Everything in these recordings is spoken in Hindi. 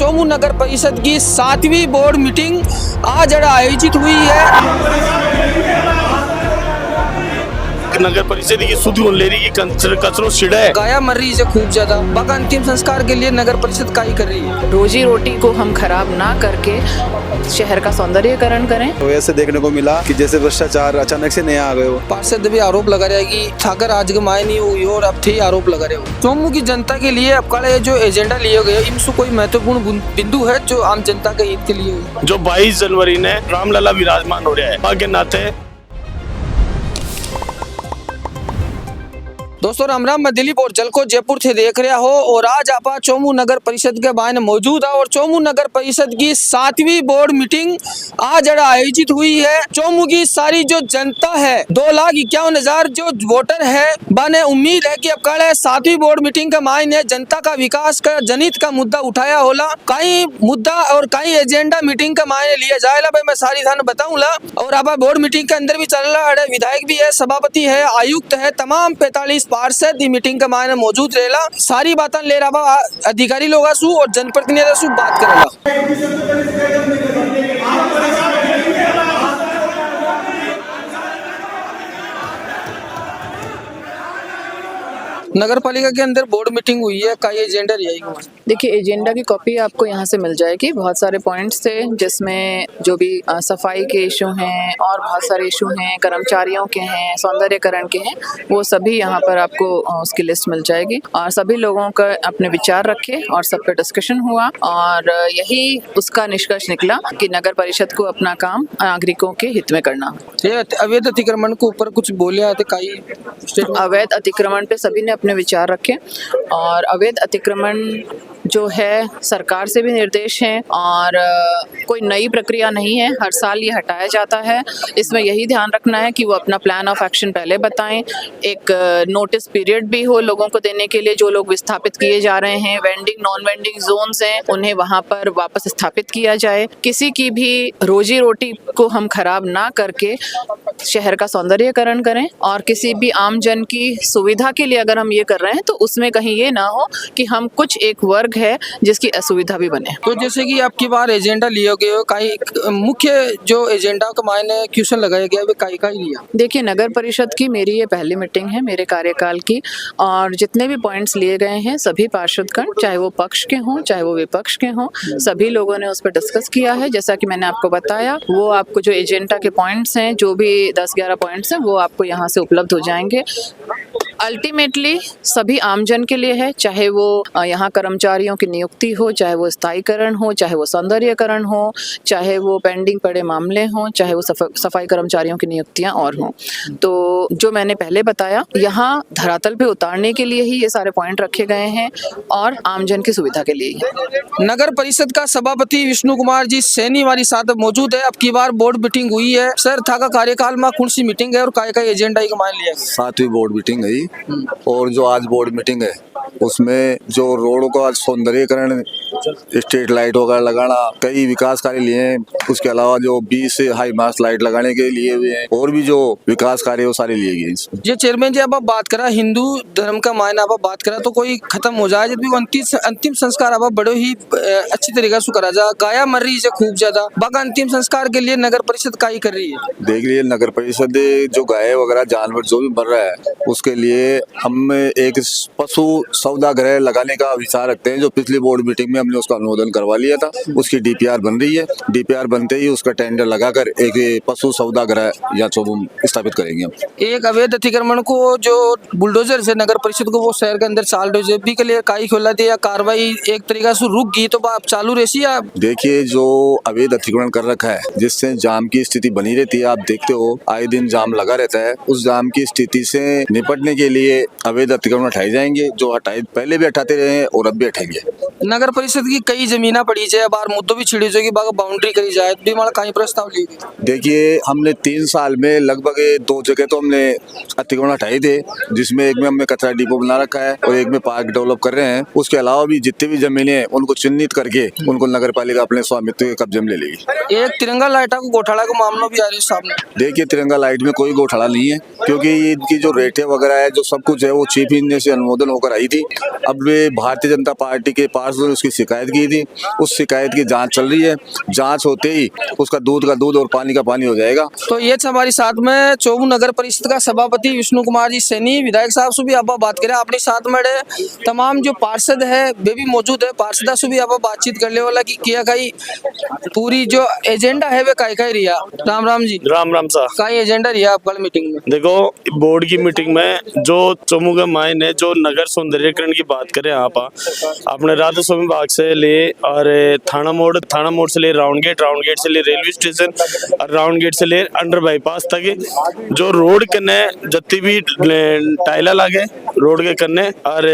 चोमू नगर परिषद की 7वीं बोर्ड मीटिंग आज आयोजित हुई है। नगर परिषद की शुद्ध लेरी की कचरो छिड़ा है, गाया मर रही है खूब ज्यादा। बाका अंतिम संस्कार के लिए नगर परिषद का ही कर रही है। रोजी रोटी को हम खराब ना करके शहर का सौंदर्यीकरण करें। तो ऐसे देखने को मिला कि जैसे भ्रष्टाचार अचानक से नया आ गए हो। पार्षद भी आरोप लगा रहा है कि ठाकर आज माय नहीं हुई और अब थे आरोप लगा रहे हो। चोमू की जनता के लिए अब कड़े जो एजेंडा लिए गए इनसे कोई महत्वपूर्ण बिंदु है जो आम जनता के हित के लिए हुई। जो 22 जनवरी ने रामलला विराजमान हो रहा है भाग्य नाते। दोस्तों राम राम, मैं दिलीप और जल को जयपुर से देख रहा हो और आज आप चोमू नगर परिषद के बाहर मौजूद है और चोमू नगर परिषद की 7वीं बोर्ड मीटिंग आज आयोजित हुई है। चोमू की सारी जो जनता है 2,51,000 जो वोटर है बाने उम्मीद है कि अब कल 7वीं बोर्ड मीटिंग के मायने जनता का विकास का जनित का मुद्दा उठाया होला। कई मुद्दा और कई एजेंडा मीटिंग के मायने लिया जाएगा भाई मैं सारी थाने बताऊंगा। और अब बोर्ड मीटिंग के अंदर भी चल रहा है, विधायक भी है, सभापति है, आयुक्त है, तमाम 45 पार्षद मीटिंग के मायने मौजूद रहेला। सारी बातें ले रहा अधिकारी लोग और जनप्रतिनिधि बात करेगा। नगर पालिका के अंदर बोर्ड मीटिंग हुई है, का एजेंडा रहेगा? देखिए, एजेंडा की कॉपी आपको यहाँ से मिल जाएगी। बहुत सारे पॉइंट्स थे जिसमें जो भी सफाई के इशू हैं और बहुत सारे इशू हैं, कर्मचारियों के हैं, सौंदर्यीकरण के हैं, वो सभी यहाँ पर आपको उसकी लिस्ट मिल जाएगी। और सभी लोगों का अपने विचार रखे और सब पे डिस्कशन हुआ और यही उसका निष्कर्ष निकला कि नगर परिषद को अपना काम नागरिकों के हित में करना। अवैध अतिक्रमण के ऊपर कुछ बोले थे, अवैध अतिक्रमण पे सभी ने अपने विचार रखे और अवैध अतिक्रमण जो है सरकार से भी निर्देश हैं और कोई नई प्रक्रिया नहीं है, हर साल ये हटाया जाता है। इसमें यही ध्यान रखना है कि वो अपना प्लान ऑफ एक्शन पहले बताएं, एक नोटिस पीरियड भी हो लोगों को देने के लिए। जो लोग विस्थापित किए जा रहे हैं, वेंडिंग नॉन वेंडिंग जोन्स हैं, उन्हें वहाँ पर वापस स्थापित किया जाए। किसी की भी रोजी रोटी को हम खराब ना करके शहर का सौंदर्यीकरण करें और किसी भी आम जन की सुविधा के लिए अगर हम ये कर रहे हैं तो उसमें कहीं ये ना हो कि हम कुछ एक वर्ग है जिसकी असुविधा भी बने। तो जैसे कि आपकी बार एजेंडा लिए गए हो, कई मुख्य जो एजेंडा का मायने क्वेश्चन लगाया गया वे कई लिया? देखिए, नगर परिषद की मेरी ये पहली मीटिंग है मेरे कार्यकाल की और जितने भी पॉइंट्स लिए गए हैं सभी पार्षदगण, चाहे वो पक्ष के हों चाहे वो विपक्ष के हों, सभी लोगों ने उस पर डिस्कस किया है। जैसा कि मैंने आपको बताया, वो आपको जो एजेंडा के पॉइंट्स हैं, जो भी 10-11 पॉइंट्स हैं, वो आपको यहाँ से उपलब्ध हो जाएंगे। अल्टीमेटली सभी आमजन के लिए है, चाहे वो यहाँ कर्मचारियों की नियुक्ति हो, चाहे वो स्थायीकरण हो, चाहे वो सौंदर्यीकरण हो, चाहे वो पेंडिंग पड़े मामले हों, चाहे वो सफाई कर्मचारियों की नियुक्तियां और हों। तो जो मैंने पहले बताया, यहाँ धरातल पे उतारने के लिए ही ये सारे पॉइंट रखे गए हैं और आमजन की सुविधा के लिए ही। नगर परिषद का सभापति विष्णु कुमार जी सैनी हमारी साथ मौजूद है। अब की बार बोर्ड मीटिंग हुई है सर, था का कार्यकाल में कौन सी मीटिंग है और का एजेंडा ही मान लिया? 7वीं बोर्ड मीटिंग है और जो आज बोर्ड मीटिंग है उसमें जो रोड का सौंदर्यीकरण, स्ट्रीट लाइट वगैरह लगाना, कई विकास कार्य लिए हैं। उसके अलावा जो 20 हाई मास्ट लाइट लगाने के लिए हुए हैं और भी जो विकास कार्य वो सारे लिए गए। ये चेयरमैन जी अब बात करा हिंदू धर्म का मायना, अब बात करा तो कोई खत्म हो जाए, जब भी अंतिम संस्कार अब बड़े ही अच्छी तरीके से करा जा। गाया मर रही है खूब ज्यादा, बाका अंतिम संस्कार के लिए नगर परिषद का ही कर रही है। देख लिए नगर परिषद जो गाय वगैरह जानवर जो भी मर रहा है उसके लिए हम एक पशु सौदा गृह लगाने का विचार रखते हैं। जो पिछली बोर्ड मीटिंग में हमने उसका अनुमोदन करवा लिया था, उसकी डीपीआर बन रही है। डीपीआर बनते ही उसका टेंडर लगाकर एक पशु सौदा गृह या चौबूम स्थापित करेंगे हम। एक अवैध अतिक्रमण को जो बुलडोजर से नगर परिषद को वो शहर के अंदर चाल रहे भी के लिए काई खोला दी या कार्रवाई एक तरीका से रुक गई तो आप चालू रहती है? देखिए, जो अवैध अतिक्रमण कर रखा है जिससे जाम की स्थिति बनी रहती है, आप देखते हो आए दिन जाम लगा रहता है। उस जाम की स्थिति से निपटने के लिए अवैध अतिक्रमण हटाए जाएंगे, जो हटाए पहले भी हटाते रहे हैं और अब भी हटाएंगे। नगर परिषद की कई जमीना पड़ी जाए, बार मुद्दों भी छिड़ी जाएगी, बाउंड्री करी जाए भी हमारा कहीं प्रस्ताव ली? देखिए, हमने 3 साल में लगभग 2 जगह तो हमने अतिक्रमण हटाए थे, जिसमें एक में हमने कचरा डिपो बना रखा है और एक में पार्क डेवलप कर रहे हैं। उसके अलावा भी जितनी भी जमीनें हैं उनको चिन्हित करके उनको नगर पालिका अपने स्वामित्व के कब्जे में ले लेगी। एक तिरंगा लाइटा को घोटाला का मामला भी आ रही है सामने। देखिए, तिरंगा लाइट में कोई घोटाला नहीं है, क्योंकि इनकी जो रेटें वगैरह है, जो सब कुछ है वो चीफ इंजीनियर से अनुमोदन होकर आई थी। अब वे भारतीय जनता पार्टी के पार्षदों ने उसकी शिकायत की थी, उस शिकायत की जांच चल रही है। जांच होते ही उसका दूध का दूध और पानी का पानी हो जाएगा। तो ये हमारे साथ में चोमू नगर परिषद का सभापति विष्णु कुमार जी सैनी विधायक साहब से भी आप बात करें, अपने साथ में तमाम जो पार्षद है वे भी मौजूद है, पार्षदा से भी आप बातचीत करने वाला की किया कई पूरी जो एजेंडा है वे काई रिया। राम राम जी। राम राम साहब। काई एजेंडा रिया आप कल मीटिंग में? देखो, बोर्ड की मीटिंग में जो चोमू के मायने जो नगर सौंदर्यीकरण की बात करें आप अपने राधा स्वामी बाग से ले और थाना मोड़ से ले राउंड गेट से ले रेलवे स्टेशन और राउंड गेट से ले अंडर बाईपास तक जो रोड कन्ने जत्ती भी टाइला लागे रोड के कन्ने और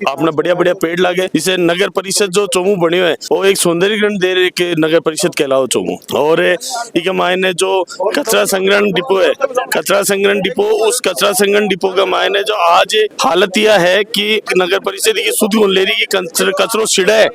अपने बढ़िया बढ़िया पेड़ लागे, इसे नगर परिषद जो चोमू बनी हुए वो एक सौंदर्यीकरण दे रहे के नगर परिषद कहलाओ चोमू। और इके मायने जो कचरा संग्रहण डिपो है, कचरा संग्रहण डिपो, उस कचरा संग्रहण डिपो का मायने जो आज हालत यह है कि नगर परिषद की शुद्ध लेरी की कचरो छिड़ा है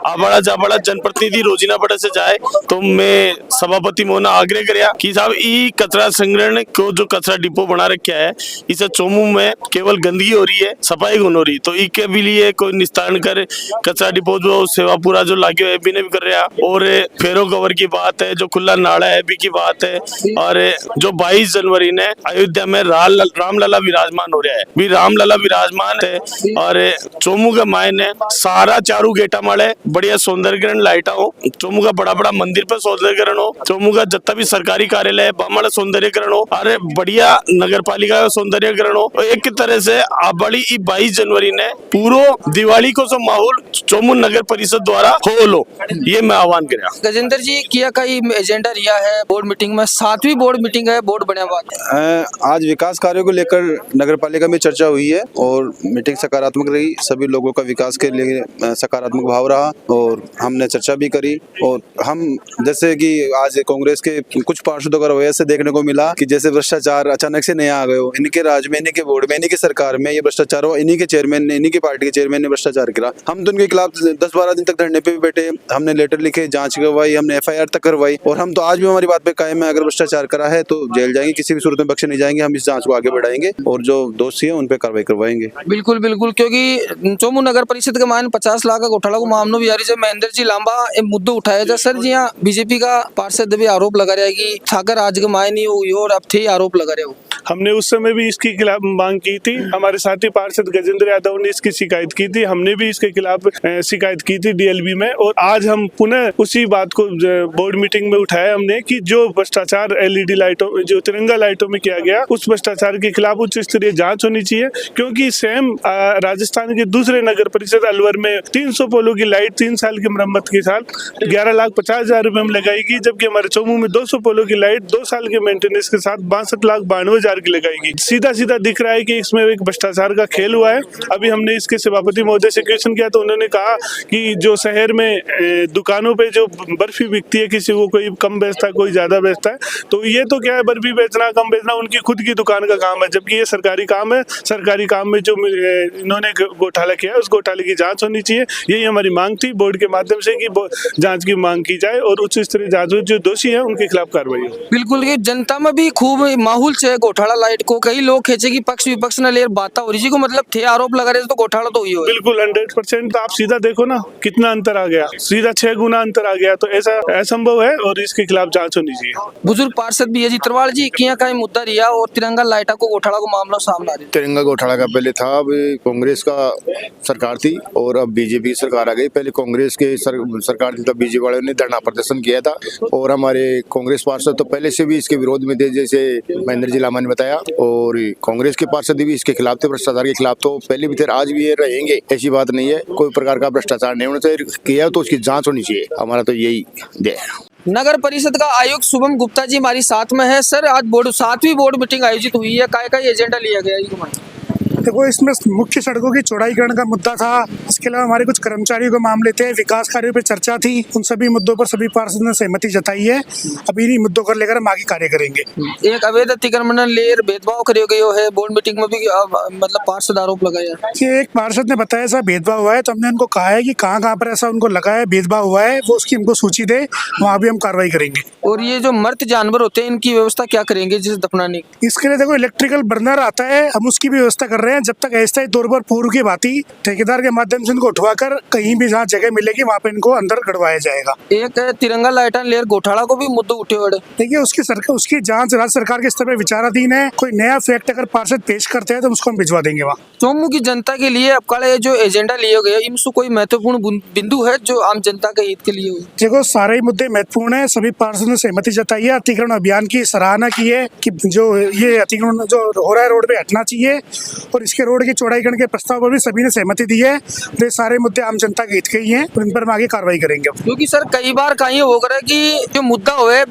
आबड़ा जाबड़ा जनप्रतिनिधि रोजीना बड़ा से जाए। तो मैं सभापति मोना आग्रह करया कि साहब ई कचरा संग्रहण को जो कचरा डिपो बना रखा है इसे चोमू में केवल गंदगी हो रही है, सफाई गुण हो रही, तो इके भी लिए कोई निस्तारण कर कचरा डिपो जो सेवापुरा जो लागे हुए भी नहीं कर रहा। और फेरो कवर की बात है, जो खुला नाला है भी की बात है। और जो 22 जनवरी ने अयोध्या में रामलला विराजमान हो रहा है, भी रामलला विराजमान है और चोमू के मायने सारा चारू गेटा माले बढ़िया सौंदर्यकरण लाइटा हो, चोमू का बड़ा बड़ा मंदिर पर सौंदर्यकरण हो, चोमू का जितना भी सरकारी कार्यालय है बड़ा सौंदर्यकरण हो, अरे बढ़िया नगर पालिका का सौंदर्यकरण हो। एक तरह से बड़ी 22 जनवरी ने पूरो दिवाली को जो माहौल चोमू नगर परिषद द्वारा हो लो, ये मैं आह्वान करा। गजेंद्र जी किया कई एजेंडा रिया है बोर्ड मीटिंग में, 7वीं बोर्ड मीटिंग है, बोर्ड बने बात आज विकास कार्यों को लेकर नगर पालिका में चर्चा हुई है और मीटिंग सकारात्मक रही, सभी लोगों का विकास के लिए सकारात्मक भाव रहा और हमने चर्चा भी करी। और हम जैसे कि आज कांग्रेस के कुछ पार्षदों का रवैया से देखने को मिला कि जैसे भ्रष्टाचार अचानक से नया आ गए हो, इन्हीं के राज में, इन्हीं के बोर्ड में, इन्हीं की सरकार में ये भ्रष्टाचार हो, इन्हीं के चेयरमैन ने, इन्हीं की पार्टी के चेयरमैन ने भ्रष्टाचार किया। हम तो उनके खिलाफ 10-12 दिन तक धरने पे भी बैठे, हमने लेटर लिखे, जांच करवाई, हमने FIR तक करवाई और हम तो आज भी हमारी बात पे कायम है, अगर भ्रष्टाचार करा है तो जेल जाएंगे, किसी भी सूरत में बख्शे नहीं जाएंगे। हम इस जांच को आगे बढ़ाएंगे और जो दोषी है उन पे कार्रवाई करवाएंगे। बिल्कुल बिल्कुल, क्योंकि चोमू नगर परिषद के मान 50 लाख का घोटाला को मामलो भी जारी है। महेंद्र जी लांबा एक मुद्दो उठाया था सर जी, यहाँ बीजेपी का पार्षद भी आरोप लगा रहा है कि ठाकर आज के मायने हुई और अब थे आरोप लगा रहे हो। हमने उस समय भी इसके खिलाफ मांग की थी, हमारे साथी पार्षद गजेंद्र यादव ने इसकी शिकायत की थी, हमने भी इसके खिलाफ शिकायत की थी DLB में और आज हम पुनः उसी बात को बोर्ड मीटिंग में उठाया हमने कि जो भ्रष्टाचार LED लाइटों, जो तिरंगा लाइटों में किया गया, उस भ्रष्टाचार के खिलाफ उच्च स्तरीय जांच होनी चाहिए। क्योंकि सेम राजस्थान के दूसरे नगर परिषद अलवर में 300 पोलों की लाइट 3 साल की मरम्मत के साथ 11,50,000 रुपए में लगाएगी, जबकि हमारे चोमू में 200 पोलों की लाइट 2 साल के मेंटेनेंस के साथ 62,92,000 की लगाएगी। सीधा सीधा दिख रहा है कि इसमें एक भ्रष्टाचार का खेल हुआ है। अभी हमने इसके सभापति महोदय से क्वेश्चन किया तो उन्होंने कहा कि जो शहर में दुकानों पे जो बर्फी बिकती है, किसी को कोई कम बेचता है, कोई ज्यादा बेचता है, तो ये तो क्या है, बर्फी बेचना कम बेचना उनकी खुद की दुकान का काम है, जबकि ये सरकारी काम है। सरकारी काम में जो इन्होंने घोटाला किया है उस घोटाले की जांच होनी चाहिए। यही हमारी मांग थी बोर्ड के माध्यम से कि जांच की मांग की जाए और उच्च स्तरीय जांच हो, जो दोषी है उनके खिलाफ कार्रवाई हो। बिल्कुल, ये जनता में भी खूब माहौल से घोटाला लाइट को कई लोग खेचे की पक्ष विपक्ष न ले बात हो रही को मतलब थे आरोप लगा रहे तो घोटाला तो हुई हो। बिल्कुल 100%। तो आप सीधा देखो ना कितना अंतर आ गया, सीधा 6 गुना अंतर आ गया, तो ऐसा असंभव है और इसके खिलाफ जांच होनी चाहिए। बुजुर्ग पार्षद भी है तरवाल जी किया का मुद्दा रिया और तिरंगा लाइटा को घोटाला को मामला सामने आ रहा है। तिरंगा घोटाला का पहले था, अब कांग्रेस का सरकार थी और अब बीजेपी सरकार आ गई। पहले कांग्रेस के सरकार थी तब बीजेपी वालों ने धरना प्रदर्शन किया था और हमारे कांग्रेस पार्षद तो पहले से भी इसके विरोध में थे, जैसे महेंद्र जी लामा ने बताया, और कांग्रेस के पार्षद भी इसके खिलाफ थे, भ्रष्टाचार के खिलाफ तो पहले भी थे, आज भी ये रहेंगे। ऐसी बात नहीं है, कोई प्रकार का भ्रष्टाचार नहीं होना चाहिए, किया तो उसकी जांच होनी चाहिए, हमारा तो यही ध्येय है। नगर परिषद का आयुक्त शुभम गुप्ता जी हमारी साथ में है। सर आज 7वीं बोर्ड मीटिंग आयोजित हुई है, काय एजेंडा लिया गया? देखो, इसमें मुख्य सड़कों की चौड़ाईकरण का मुद्दा था, इसके अलावा हमारे कुछ कर्मचारियों के मामले थे, विकास कार्यों पर चर्चा थी, उन सभी मुद्दों पर सभी पार्षद ने सहमति जताई है। अभी इन्हीं मुद्दों को लेकर हम आगे कार्य करेंगे। एक अवैध अतिक्रमण लेर भेदभाव करे गयो है, बोर्ड मीटिंग में भी मतलब पार्षद आरोप लगाया कि एक पार्षद ने बताया ऐसा भेदभाव हुआ है, तो हमने उनको कहा है कि कहाँ पर ऐसा उनको लगा है भेदभाव हुआ है, वो उसकी हमको सूची दे, वहाँ भी हम कार्रवाई करेंगे। और ये जो मृत जानवर होते हैं इनकी व्यवस्था क्या करेंगे जिसे दफनाने? इसके लिए देखो इलेक्ट्रिकल बर्नर आता है, हम उसकी भी व्यवस्था कर रहे हैं। हैं जब तक अस्थायी तौर पर पूर्व की भांति ठेकेदार के माध्यम से इनको उठवाकर कहीं भी जहाँ जगह मिलेगी वहाँ पे इनको अंदर गड़वाया जाएगा। एक तिरंगा लाइटन लेयर घोटाला को भी मुद्दे उठे हुए। देखिए उसकी जांच राज्य सरकार के स्तर पर विचाराधीन है। कोई नया फैक्ट अगर पार्षद पेश करते हैं तो उसको हम भिजवा देंगे वहाँ। चोमू की जनता के लिए अब काले जो एजेंडा लिए गए इनसे कोई महत्वपूर्ण बिंदु है जो आम जनता के हित के लिए हो? देखो सारे ही मुद्दे महत्वपूर्ण है। सभी पार्षदों ने सहमति जताई है। अतिक्रमण अभियान की सराहना की है कि जो ये अतिक्रमण जो हो रहा है रोड पे हटना चाहिए और इसके रोड की चौड़ाईकरण के प्रस्ताव पर भी सभी ने सहमति दी है। तो ये सारे मुद्दे आम जनता के हित के ही हैं और इन पर हम आगे कार्रवाई करेंगे। क्योंकि सर कई बार कहीं हो रहा है कि जो मुद्दा हुए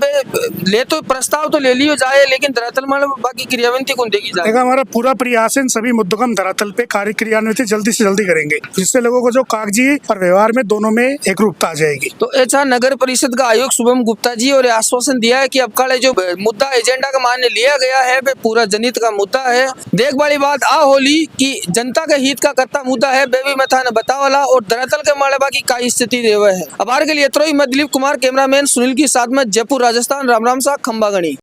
ले तो प्रस्ताव तो ले लियो जाए लेकिन धरातल में बाकी क्रियान्वित कौन देगी जाए। देखो हमारा पूरा प्रयास है इन सभी मुद्दों को हम धरातल पे कार्य क्रियान्वित जल्दी से जल्दी करेंगे जिससे लोगों को जो कागजी और व्यवहार में दोनों में एक रूपता आ जाएगी। तो ऐसा नगर परिषद का आयुक्त शुभम गुप्ता जी और आश्वासन दिया है कि अब का जो मुद्दा एजेंडा का मान लिया गया है वे पूरा जनहित का मुद्दा है। देख वाली बात आ होली कि जनता के हित का करता मुद्दा है बेबी मथा ने बतावाला और धरातल के माले बाकी का स्थिति देवे है। अब के लिए मैं दिलीप कुमार कैमरामैन सुनील के साथ में जयपुर राजस्थान। राम राम सा खंबागणी।